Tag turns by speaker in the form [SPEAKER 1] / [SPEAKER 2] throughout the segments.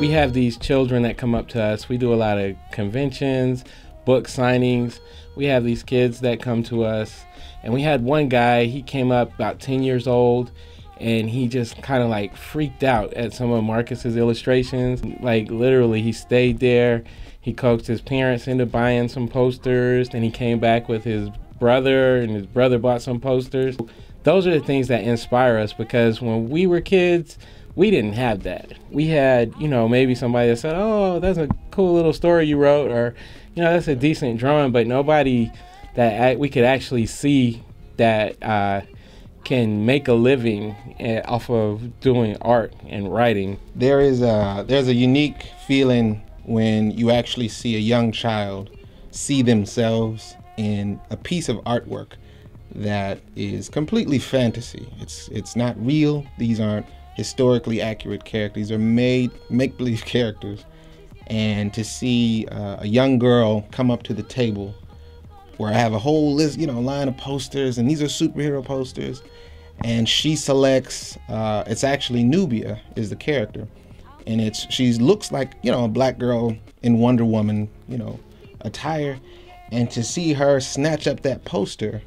[SPEAKER 1] we have these children that come up to us. We do a lot of conventions, book signings. We have these kids that come to us. And we had one guy, he came up about 10 years old, and he just kind of like freaked out at some of Marcus's illustrations. Like literally, he stayed there. He coaxed his parents into buying some posters. Then he came back with his brother, and his brother bought some posters. Those are the things that inspire us, because when we were kids, we didn't have that. We had, you know, maybe somebody that said, oh, that's a cool little story you wrote, or, you know, that's a decent drawing, but nobody that we could actually see that can make a living off of doing art and writing.
[SPEAKER 2] There's a unique feeling when you actually see a young child see themselves in a piece of artwork that is completely fantasy. It's not real. These aren't historically accurate characters. These are made make-believe characters. And to see a young girl come up to the table where I have a whole list, you know, line of posters, and these are superhero posters, and she selects, it's actually Nubia is the character, and she looks like, you know, a black girl in Wonder Woman, you know, attire, and to see her snatch up that poster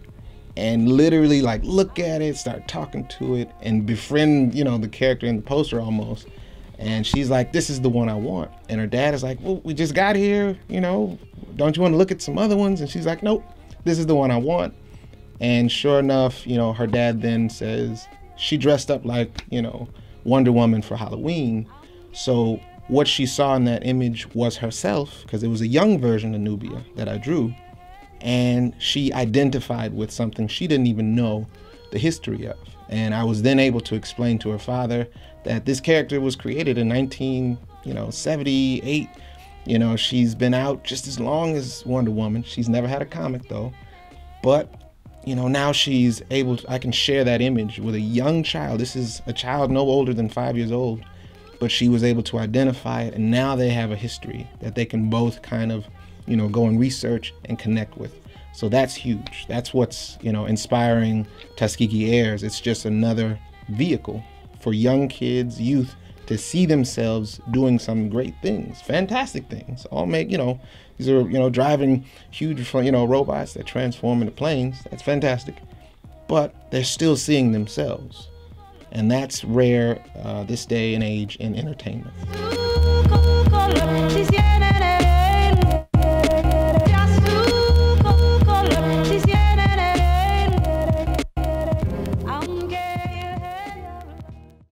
[SPEAKER 2] and literally like look at it, start talking to it, and befriend, you know, the character in the poster almost. And she's like, this is the one I want. And her dad is like, well, we just got here, you know, don't you want to look at some other ones? And she's like, nope, this is the one I want. And sure enough, you know, her dad then says she dressed up like, you know, Wonder Woman for Halloween. So what she saw in that image was herself, because it was a young version of Nubia that I drew. And she identified with something she didn't even know the history of. And I was then able to explain to her father that this character was created in 1978. You know, she's been out just as long as Wonder Woman. She's never had a comic though. But, you know, now she's able to, I can share that image with a young child. This is a child no older than 5 years old, but she was able to identify it, and now they have a history that they can both kind of, you know, go and research and connect with. So that's huge. That's what's, you know, inspiring Tuskegee Heirs. It's just another vehicle for young kids, youth, to see themselves doing some great things, fantastic things. All make, you know, these are, you know, driving huge, you know, robots that transform into planes. That's fantastic. But they're still seeing themselves. And that's rare this day and age in entertainment.